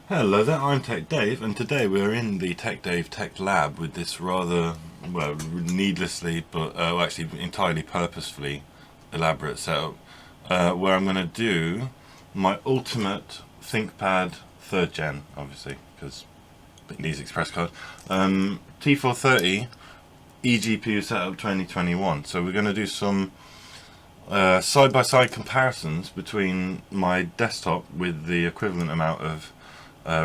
Hello there, I'm Tech Dave, and today we're in the Tech Dave Tech Lab with this rather, well, needlessly, but actually entirely purposefully elaborate setup, where I'm going to do my ultimate ThinkPad 3rd gen, obviously, because it needs express card, T430 eGPU setup 2021. So we're going to do some side-by-side comparisons between my desktop with the equivalent amount of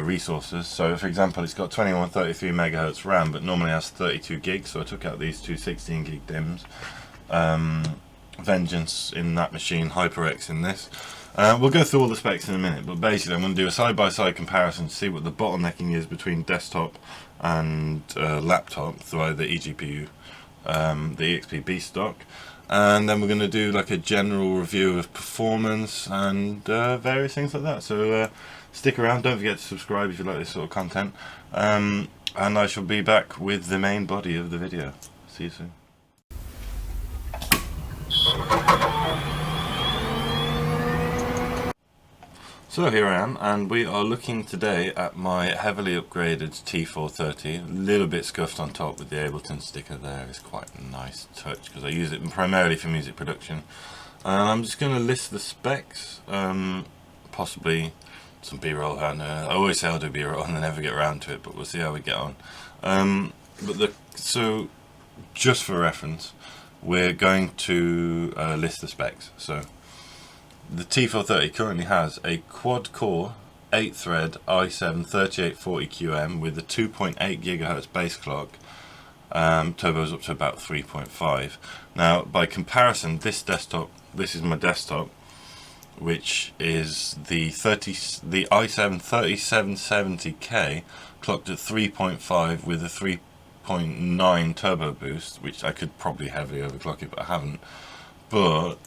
resources. So for example, it's got 2133 megahertz RAM, but normally has 32 gigs, so I took out these two 16 gig DIMMs, Vengeance in that machine, HyperX in this. We'll go through all the specs in a minute, but basically I'm going to do a side-by-side comparison to see what the bottlenecking is between desktop and laptop through either eGPU, the EXP stock, and then we're going to do like a general review of performance and various things like that. So stick around, don't forget to subscribe if you like this sort of content, and I shall be back with the main body of the video. See you soon. So here I am, and we are looking today at my heavily upgraded T430, a little bit scuffed on top with the Ableton sticker there. It's quite a nice touch because I use it primarily for music production. And I'm just going to list the specs, possibly some B-roll. I always say I'll do B-roll and I never get around to it, but we'll see how we get on. So just for reference, we're going to list the specs. So the T430 currently has a quad-core 8-thread i7-3840QM with a 2.8 GHz base clock. Turbo's up to about 3.5. Now, by comparison, this is my desktop, which is the i7-3770K clocked at 3.5 with a 3.9 turbo boost, which I could probably heavily overclock it, but I haven't. But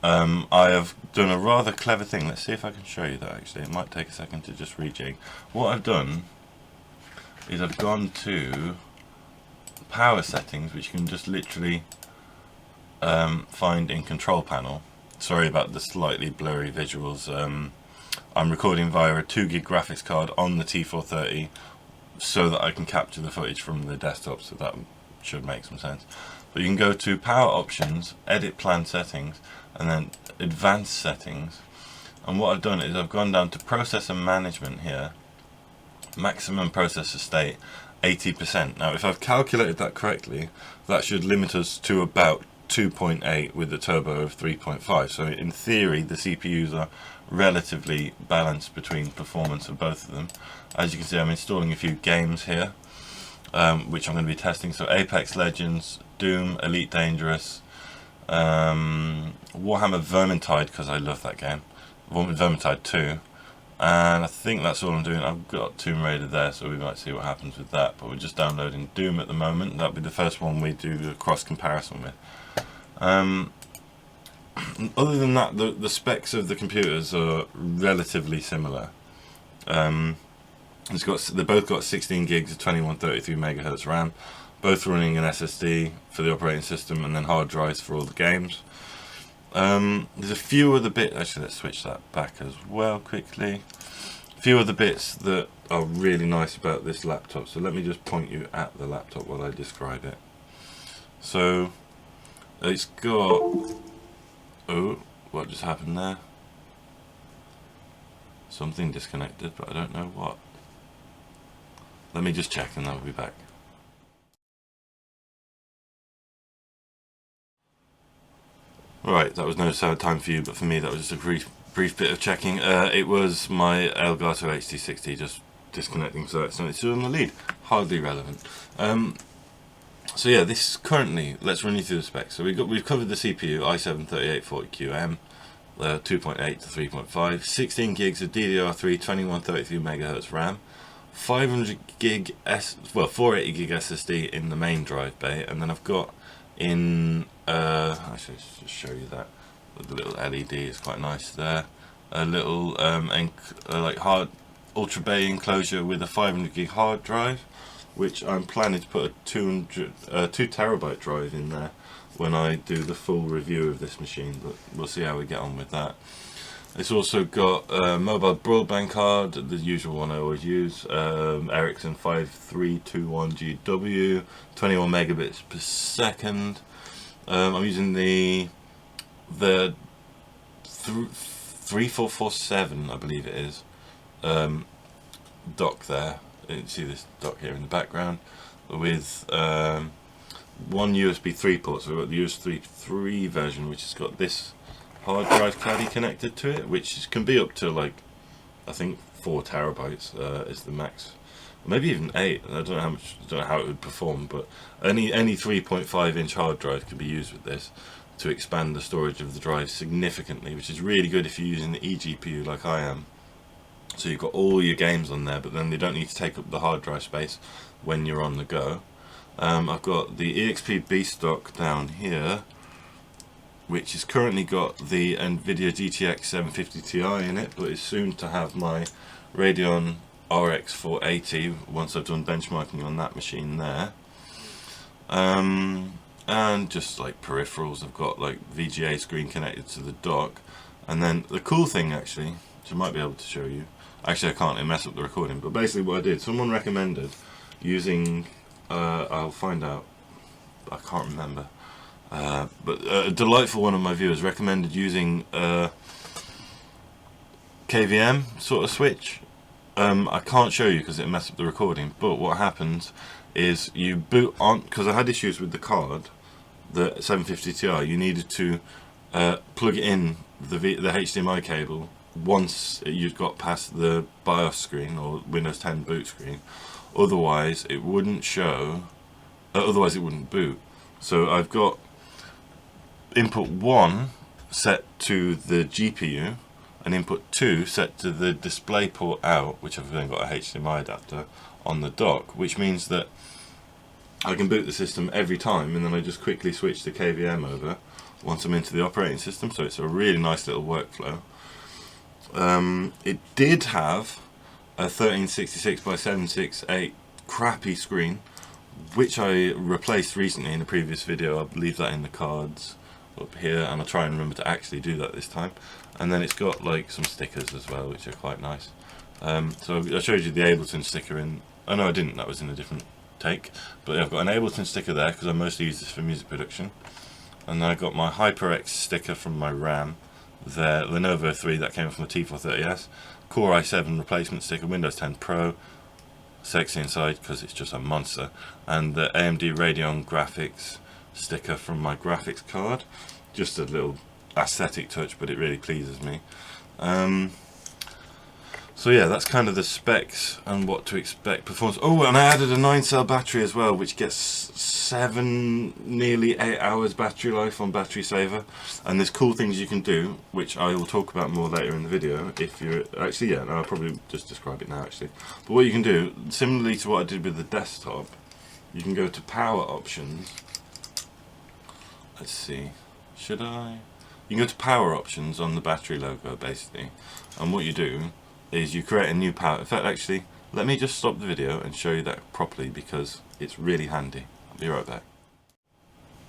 I have done a rather clever thing. Let's see if I can show you that actually. It might take a second to just rejig. What I've done is I've gone to power settings, which you can just literally find in control panel. Sorry about the slightly blurry visuals. I'm recording via a 2 gig graphics card on the T430 so that I can capture the footage from the desktop, so that should make some sense. But you can go to power options, edit plan settings, and then advanced settings. And what I've done is I've gone down to processor management here, maximum processor state 80%. Now if I've calculated that correctly, that should limit us to about 2.8 with the turbo of 3.5. So in theory the CPUs are relatively balanced between performance of both of them. As you can see, I'm installing a few games here, which I'm going to be testing. So Apex Legends, Doom, Elite Dangerous, Warhammer Vermintide, because I love that game, Warhammer Vermintide 2, and I think that's all I'm doing. I've got Tomb Raider there, so we might see what happens with that, but we're just downloading Doom at the moment. That'll be the first one we do the cross comparison with. Other than that, the specs of the computers are relatively similar. They both got 16 gigs of 2133 megahertz RAM, both running an SSD for the operating system and then hard drives for all the games. There's a few other bits, actually let's switch that back as well quickly. A few other bits that are really nice about this laptop, so let me just point you at the laptop while I describe it. So it's got, oh, what just happened there? Something disconnected, but I don't know what. Let me just check and then I'll be back. Right, that was no sad time for you, but for me that was just a brief bit of checking. It was my Elgato HT60 just disconnecting, so it's still on the lead. Hardly relevant. So yeah, this currently, let's run you through the specs. So we've covered the CPU, i7-3840QM, 2.8 to 3.5, 16 gigs of DDR3 2133 megahertz RAM, 500 gig 480 gig SSD in the main drive bay, and then I've got in I should just show you that the little LED is quite nice there. A little like hard ultra bay enclosure with a 500 gig hard drive, which I'm planning to put a 2 terabyte drive in there when I do the full review of this machine, but we'll see how we get on with that. It's also got a mobile broadband card, the usual one I always use, Ericsson H5321gw, 21 megabits per second. I'm using the 3447, I believe it is, dock there. You can see this dock here in the background with one USB 3 port. So we've got the USB 3 version, which has got this hard drive caddy connected to it, which can be up to like, I think 4 terabytes is the max, maybe even 8. I don't know how much, I don't know how it would perform, but any 3.5 inch hard drive can be used with this to expand the storage of the drive significantly, which is really good if you're using the eGPU like I am. So you've got all your games on there, but then they don't need to take up the hard drive space when you're on the go. I've got the EXP Beast dock down here, which has currently got the NVIDIA GTX 750 Ti in it, but is soon to have my Radeon RX 480 once I've done benchmarking on that machine there. And just like peripherals, I've got like VGA screen connected to the dock. And then the cool thing actually, which I might be able to show you, actually I can't, it mess up the recording, but basically what I did, someone recommended using, I'll find out, I can't remember, but a delightful one of my viewers recommended using a KVM sort of switch. I can't show you because it messed up the recording, but what happens is you boot on, because I had issues with the card, the 750 Ti, you needed to plug in the HDMI cable once you've got past the BIOS screen or Windows 10 boot screen, otherwise it wouldn't show, otherwise it wouldn't boot. So I've got input 1 set to the GPU and input 2 set to the display port out, which I've then got a HDMI adapter on the dock, which means that I can boot the system every time, and then I just quickly switch the KVM over once I'm into the operating system. So it's a really nice little workflow. It did have a 1366 by 768 crappy screen, which I replaced recently in a previous video. I'll leave that in the cards up here, and I'll try and remember to actually do that this time. And then it's got like some stickers as well, which are quite nice. So I showed you the Ableton sticker in, oh no I didn't, that was in a different take, but I've got an Ableton sticker there because I mostly use this for music production. And I got my HyperX sticker from my RAM, the Lenovo 3 that came from the T430S, Core i7 replacement sticker, Windows 10 Pro, sexy inside because it's just a monster, and the AMD Radeon graphics sticker from my graphics card. Just a little aesthetic touch, but it really pleases me. So yeah, that's kind of the specs and what to expect performance. Oh, and I added a 9-cell battery as well, which gets nearly 8 hours battery life on Battery Saver. And there's cool things you can do, which I will talk about more later in the video. If you're actually, yeah, no, I'll probably just describe it now actually. But what you can do, similarly to what I did with the desktop, you can go to power options. Let's see, should I? You can go to power options on the battery logo basically, and what you do is you create a new power. In fact, actually, let me just stop the video and show you that properly because it's really handy. I'll be right back.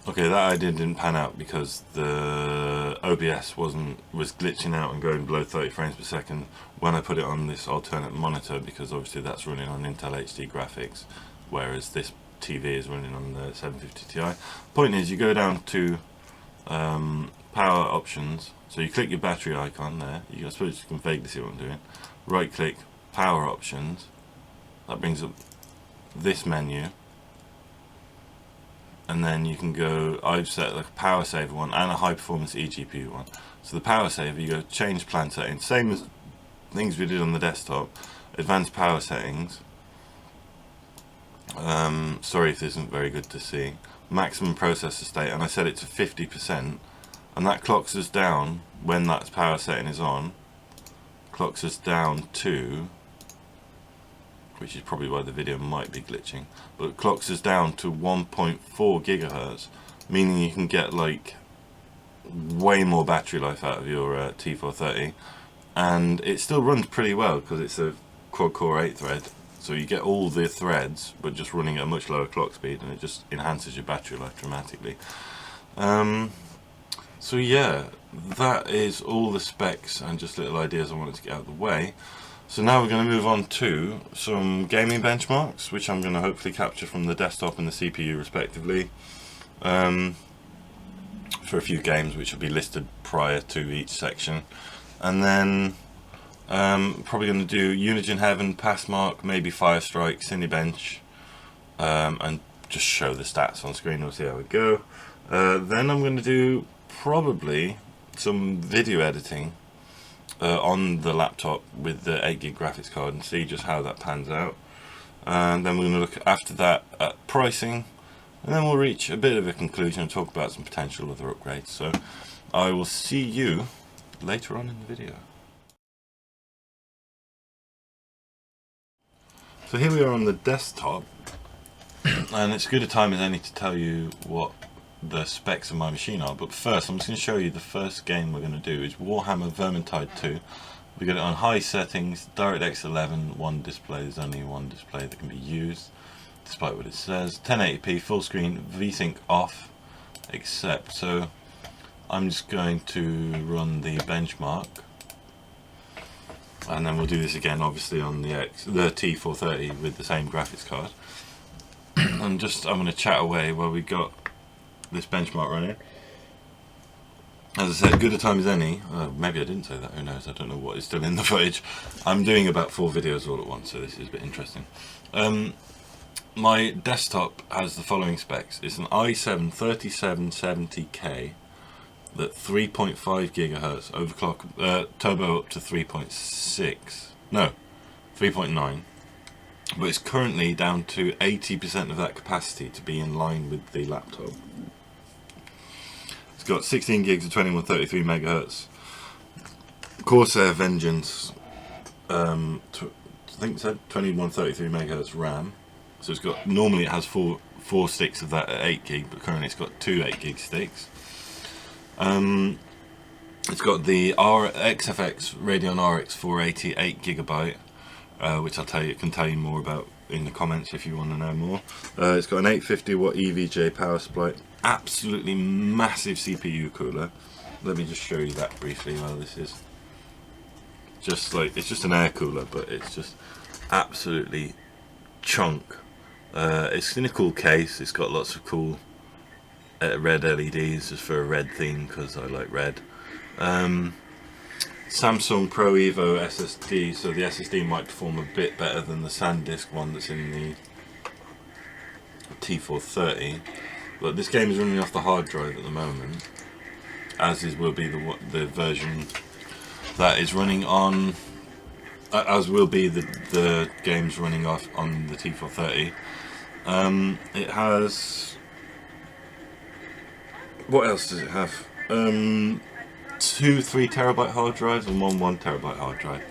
Okay, that idea didn't pan out because the OBS was glitching out and going below 30 frames per second when I put it on this alternate monitor, because obviously that's running on Intel HD graphics, whereas this TV is running on the 750 Ti. Point is, you go down to power options, so you click your battery icon there. I suppose you can vaguely see what I'm doing. Right click, power options, that brings up this menu, and then you can go, I've set like a power saver one and a high performance eGPU one. So the power saver, you go change plan settings, same as things we did on the desktop, advanced power settings. Sorry if this isn't very good to see. Maximum processor state, and I set it to 50%, and that clocks us down when that power setting is on. Clocks us down to, which is probably why the video might be glitching, but it clocks us down to 1.4 gigahertz, meaning you can get like way more battery life out of your T430, and it still runs pretty well because it's a quad-core 8 thread. So you get all the threads, but just running at a much lower clock speed, and it just enhances your battery life dramatically. So So yeah, that is all the specs and just little ideas I wanted to get out of the way. So now we're going to move on to some gaming benchmarks, which I'm going to hopefully capture from the desktop and the CPU respectively, for a few games which will be listed prior to each section. And then probably going to do Unigine Heaven, Passmark, maybe Firestrike, Cinebench, and just show the stats on screen. We'll see how we go. Then I'm going to do probably some video editing on the laptop with the 8GB graphics card and see just how that pans out. And then we're going to look after that at pricing, and then we'll reach a bit of a conclusion and talk about some potential other upgrades. So I will see you later on in the video. So here we are on the desktop, and it's as good a time as any to tell you what the specs of my machine are. But first I'm just going to show you the first game we're going to do is Warhammer Vermintide 2. We got it on high settings, DirectX 11, one display. There's only one display that can be used, despite what it says. 1080p, full screen, VSync off, except. So I'm just going to run the benchmark, and then we'll do this again obviously on the T430 with the same graphics card. And I'm going to chat away while we got this benchmark running. As I said, good a time as any. Maybe I didn't say that, who knows, I don't know what is still in the footage. I'm doing about 4 videos all at once, so this is a bit interesting. My desktop has the following specs. It's an i7 3770K at 3.5 GHz overclock, turbo up to 3.9, but it's currently down to 80% of that capacity to be in line with the laptop. It's got 16 gigs of 2133 MHz Corsair Vengeance, I think it said 2133 MHz RAM. So it's got, normally it has four sticks of that at 8 gig, but currently it's got 2 8 gig sticks. It's got the XFX Radeon RX 480 8GB, which can tell you more about in the comments if you want to know more. It's got an 850 watt EVGA power supply, absolutely massive CPU cooler. Let me just show you that briefly. Well, this is just like, it's just an air cooler, but it's just absolutely chunk. It's in a cool case. It's got lots of cool red LEDs just for a red theme because I like red. Samsung Pro Evo SSD, so the SSD might perform a bit better than the SanDisk one that's in the T430, but this game is running off the hard drive at the moment, as will be the version that is running on, as will be the games running off on the T430. It has, what else does it have? 2 3TB hard drives and 1 1TB hard drive.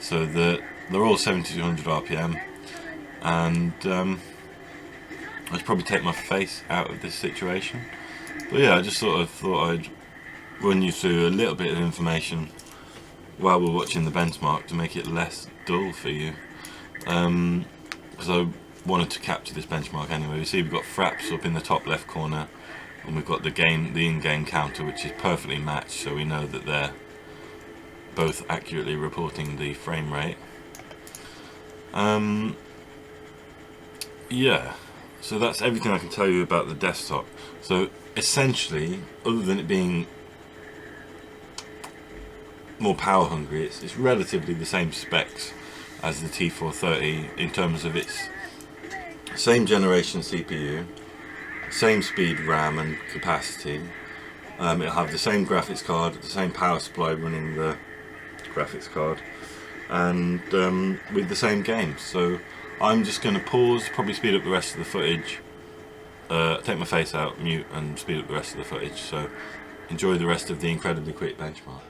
So they're all 7200 RPM, and I should probably take my face out of this situation. But yeah, I just sort of thought I'd run you through a little bit of information while we're watching the benchmark to make it less dull for you. Because I wanted to capture this benchmark anyway. You see we've got fraps up in the top left corner, and we've got the in-game counter, which is perfectly matched, so we know that they're both accurately reporting the frame rate. Yeah, so that's everything I can tell you about the desktop. So essentially, other than it being more power hungry, it's relatively the same specs as the T430 in terms of its same generation CPU, same speed RAM and capacity. It'll have the same graphics card, the same power supply running the graphics card, and with the same games. So I'm just going to pause, probably speed up the rest of the footage, take my face out, mute, and speed up the rest of the footage. So enjoy the rest of the incredibly quick benchmark.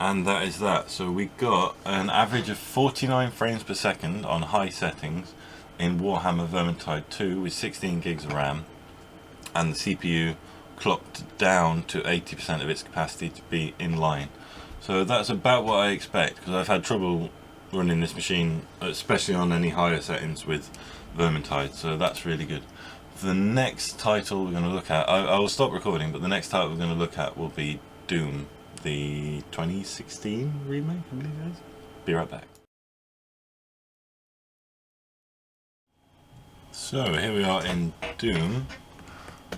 And that is that. So we got an average of 49 frames per second on high settings in Warhammer Vermintide 2 with 16 gigs of RAM, and the CPU clocked down to 80% of its capacity to be in line. So that's about what I expect, because I've had trouble running this machine, especially on any higher settings with Vermintide, so that's really good. The next title we're going to look at, I will stop recording, but the next title we're going to look at will be Doom, the 2016 remake, I believe it is. Be right back. So here we are in Doom.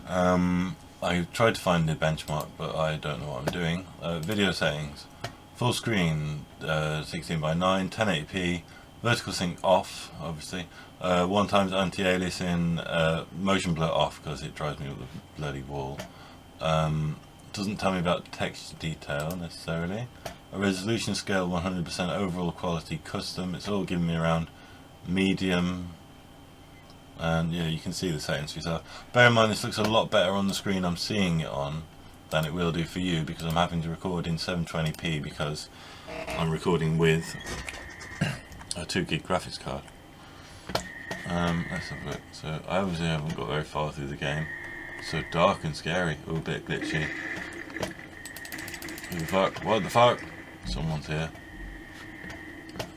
I tried to find the benchmark, but I don't know what I'm doing. Video settings, full screen, 16:9, 1080p, vertical sync off, obviously. 1x anti-aliasing, motion blur off because it drives me up the bloody wall. Doesn't tell me about text detail necessarily. A resolution scale 100%, overall quality custom. It's all giving me around medium. And yeah, you can see the settings for yourself. Bear in mind this looks a lot better on the screen I'm seeing it on than it will do for you, because I'm having to record in 720p because I'm recording with a 2 gig graphics card. Let's have a look. So I obviously haven't got very far through the game. It's so dark and scary, a little bit glitchy. Who the fuck? What the fuck? Someone's here.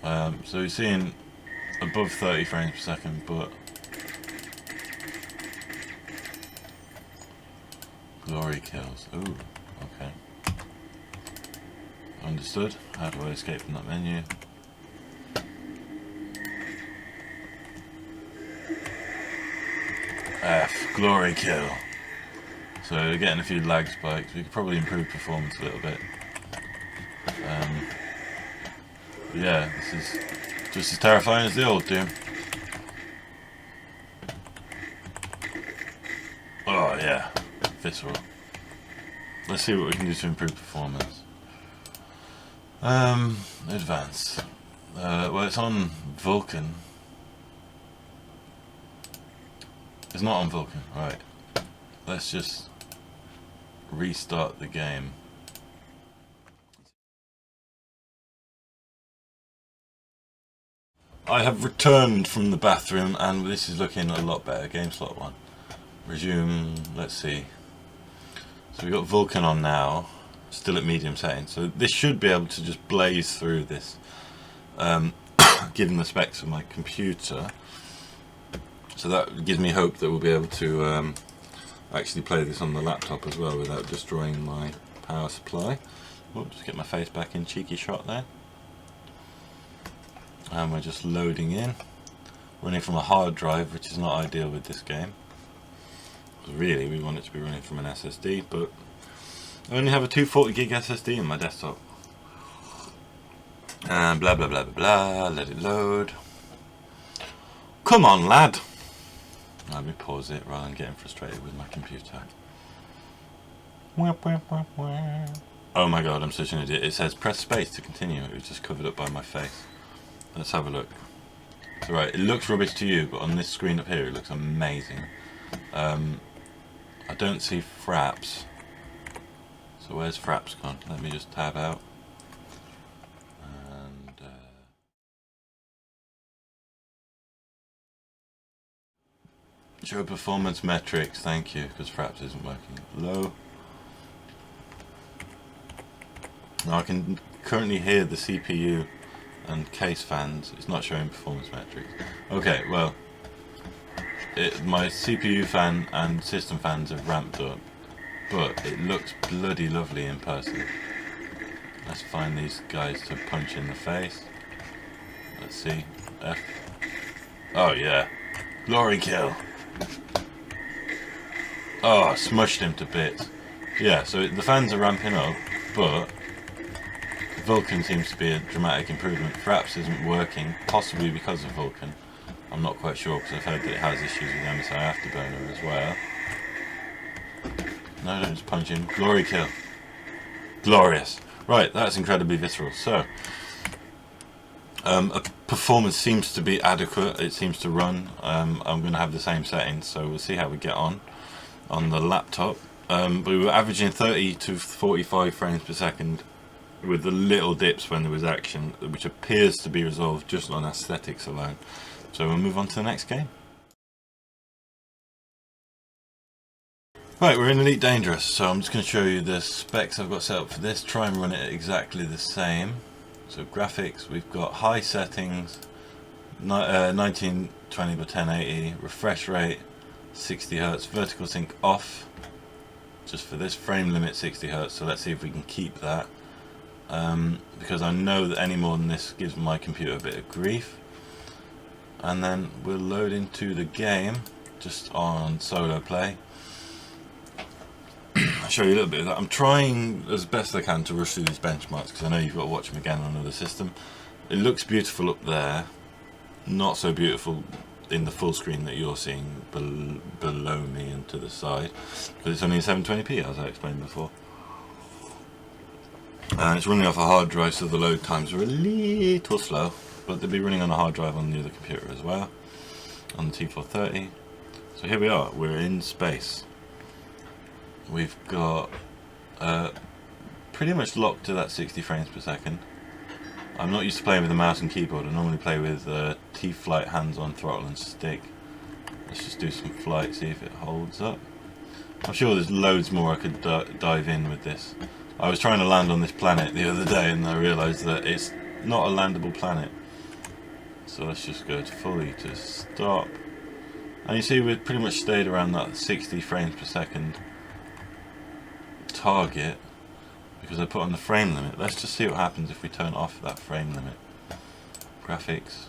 So you're seeing above 30 frames per second, but glory kills. Ooh, okay. Understood. How do I escape from that menu? F, glory kill. So getting a few lag spikes. We could probably improve performance a little bit. Yeah, this is just as terrifying as the old Doom. Oh yeah, visceral. Let's see what we can do to improve performance. Advanced. Well, it's on Vulkan. It's not on Vulkan, right. Let's just restart the game. I have returned from the bathroom and this is looking a lot better. Game slot 1. Resume, let's see. So we've got Vulkan on now, still at medium settings. So this should be able to just blaze through this, given the specs of my computer. So that gives me hope that we'll be able to actually play this on the laptop as well without destroying my power supply. Oops, just get my face back in, cheeky shot there. And we're just loading in. Running from a hard drive, which is not ideal with this game. Really, we want it to be running from an SSD, but I only have a 240 gig SSD in my desktop. And blah blah blah blah blah, let it load. Come on, lad! Let me pause it rather than getting frustrated with my computer. Oh my god, I'm such an idiot. It says press space to continue. It was just covered up by my face. Let's have a look. It's alright, it looks rubbish to you, but on this screen up here it looks amazing. I don't see Fraps. So where's Fraps gone? Let me just tab out. And show performance metrics, thank you, because Fraps isn't working. Low. Now I can currently hear the CPU and case fans. It's not showing performance metrics. Okay, well, my CPU fan and system fans have ramped up, but it looks bloody lovely in person. Let's find these guys to punch in the face. Let's see. F. Oh yeah. Glory kill. Oh, smushed him to bits. Yeah, so the fans are ramping up, but Vulkan seems to be a dramatic improvement. Fraps isn't working, possibly because of Vulkan. I'm not quite sure, because I've heard that it has issues with MSI Afterburner as well. No, don't just punch in. Glory kill. Glorious. Right, that's incredibly visceral. So, performance seems to be adequate. It seems to run. I'm going to have the same settings, so we'll see how we get on the laptop. We were averaging 30 to 45 frames per second with the little dips when there was action, which appears to be resolved just on aesthetics alone. So we'll move on to the next game. Right, we're in Elite Dangerous, so I'm just going to show you the specs I've got set up for this, try and run it exactly the same. So graphics, we've got high settings, 1920 by 1080, refresh rate 60 Hz, vertical sync off, just for this, frame limit 60 Hz. So let's see if we can keep that, because I know that any more than this gives my computer a bit of grief. And then we'll load into the game just on solo play. I'll show you a little bit of that. I'm trying as best I can to rush through these benchmarks because I know you've got to watch them again on another system. It looks beautiful up there, not so beautiful in the full screen that you're seeing below me and to the side, but it's only a 720p as I explained before. And it's running off a hard drive, so the load times are a little slow, but they'll be running on a hard drive on the other computer as well, on the T430. So here we are, we're in space. We've got pretty much locked to that 60 frames per second. I'm not used to playing with a mouse and keyboard. I normally play with T-Flight hands-on throttle and stick. Let's just do some flight, see if it holds up. I'm sure there's loads more I could dive in with this. I was trying to land on this planet the other day and I realised that it's not a landable planet. So let's just go to fully to stop. And you see we've pretty much stayed around that 60 frames per second target because I put on the frame limit. Let's just see what happens if we turn off that frame limit. Graphics.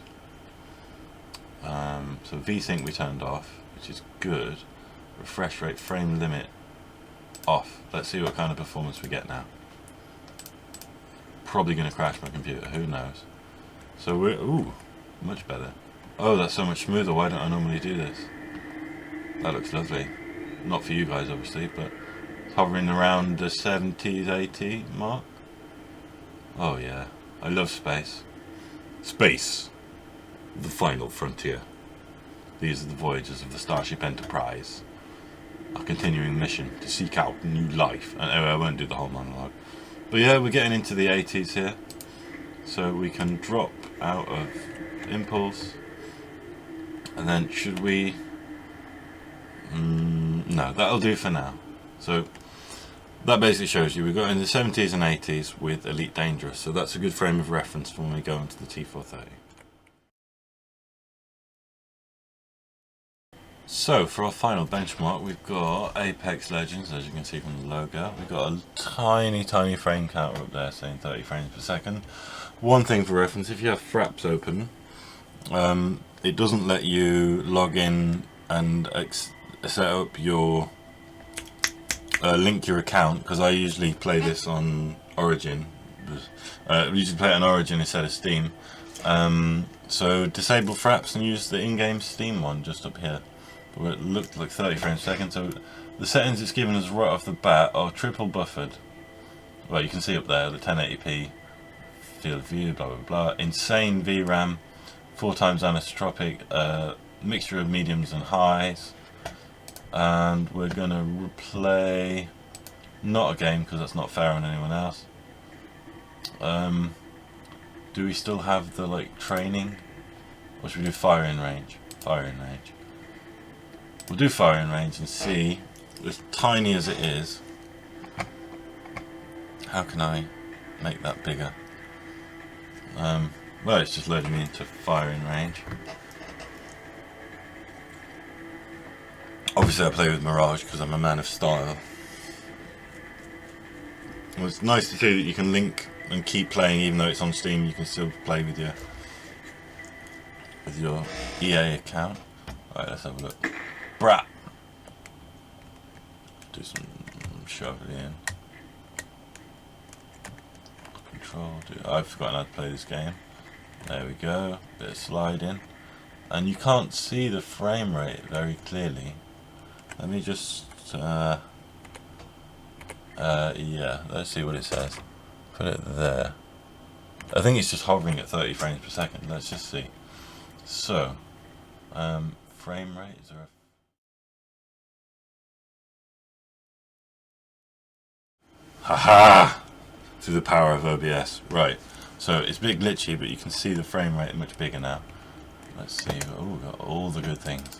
So VSync we turned off, which is good. Refresh rate, frame limit off. Let's see what kind of performance we get now. Probably going to crash my computer, who knows. So we're, ooh, much better. Oh, that's so much smoother. Why don't I normally do this? That looks lovely. Not for you guys obviously, but hovering around the 70s, 80 mark. Oh yeah, I love space. Space, the final frontier. These are the voyages of the Starship Enterprise. Our continuing mission to seek out new life. And anyway, I won't do the whole monologue. But yeah, we're getting into the 80s here. So we can drop out of impulse. And then should we... no, that'll do for now. So that basically shows you we've got in the 70s and 80s with Elite Dangerous, so that's a good frame of reference for when we go into the T430. So for our final benchmark we've got Apex Legends, as you can see from the logo. We've got a tiny frame counter up there saying 30 frames per second. One thing for reference, if you have Fraps open, it doesn't let you log in and set up your link your account, because I usually play this on Origin. Usually play it on Origin instead of Steam. So disable Fraps and use the in-game Steam one just up here. But it looked like 30 frames per second. So the settings it's given us right off the bat are triple buffered. Well, you can see up there the 1080p field of view, blah blah blah. Insane VRAM, 4 times anisotropic, mixture of mediums and highs. And we're gonna replay not a game because that's not fair on anyone else. Do we still have the like training, or should we do firing range? Firing range. We'll do firing range and see, as tiny as it is, how can I make that bigger? Well, it's just loading me into firing range. Obviously I play with Mirage because I'm a man of style. Well, it's nice to see that you can link and keep playing even though it's on Steam. You can still play with your EA account. Alright, let's have a look. Brat! Do some shoving in. Control. I've forgotten how to play this game. There we go. Bit of sliding. And you can't see the frame rate very clearly. Let me just, yeah, let's see what it says. Put it there. I think it's just hovering at 30 frames per second. Let's just see. So, frame rate, is there a... Haha! Through the power of OBS. Right. So, it's a bit glitchy, but you can see the frame rate much bigger now. Let's see. Oh, we've got all the good things.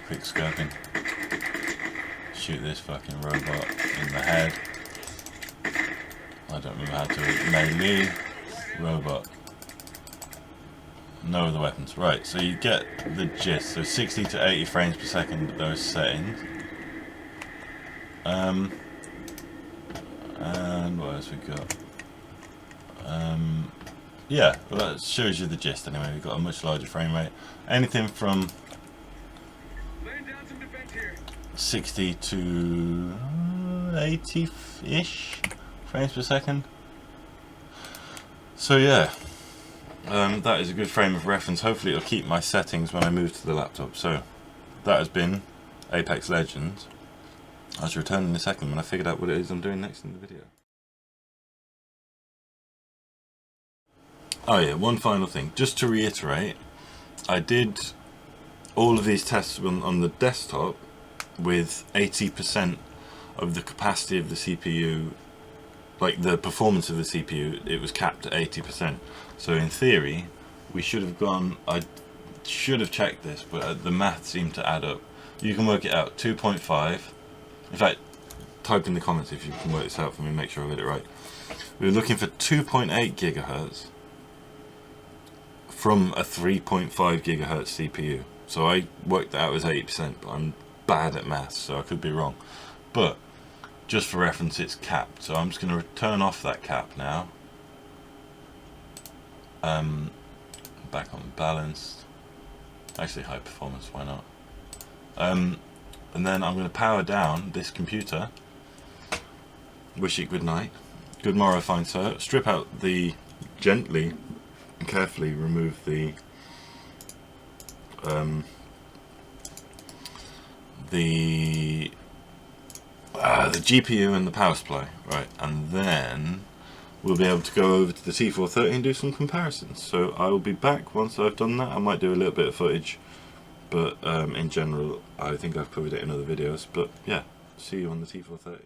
Quick scoping. Shoot this fucking robot in the head. I don't remember how to melee, robot. No other weapons. Right, so you get the gist. So 60 to 80 frames per second at those settings. And what else we got? Yeah, well, that shows you the gist anyway. We've got a much larger frame rate. Anything from 60 to 80-ish frames per second. So yeah, that is a good frame of reference. Hopefully it'll keep my settings when I move to the laptop. So that has been Apex Legends. I shall return in a second when I figured out what it is I'm doing next in the video. Oh yeah, one final thing. Just to reiterate, I did all of these tests on the desktop with 80% of the capacity of the CPU, like the performance of the CPU, it was capped at 80%. So in theory, we should have gone, I should have checked this, but the math seemed to add up. You can work it out, 2.5. In fact, type in the comments if you can work this out for me, make sure I get it right. We were looking for 2.8 gigahertz from a 3.5 gigahertz CPU. So I worked that out as 80%, but I'm bad at maths, so I could be wrong. But just for reference, it's capped. So I'm just going to turn off that cap now. Back on balanced. Actually, high performance, why not? And then I'm going to power down this computer. Wish it good night. Good morrow, fine sir. Strip out the, gently and carefully remove the GPU and the power supply, right? And then we'll be able to go over to the T430 and do some comparisons. So I will be back once I've done that. I might do a little bit of footage, but in general, I think I've covered it in other videos. But yeah, see you on the T430.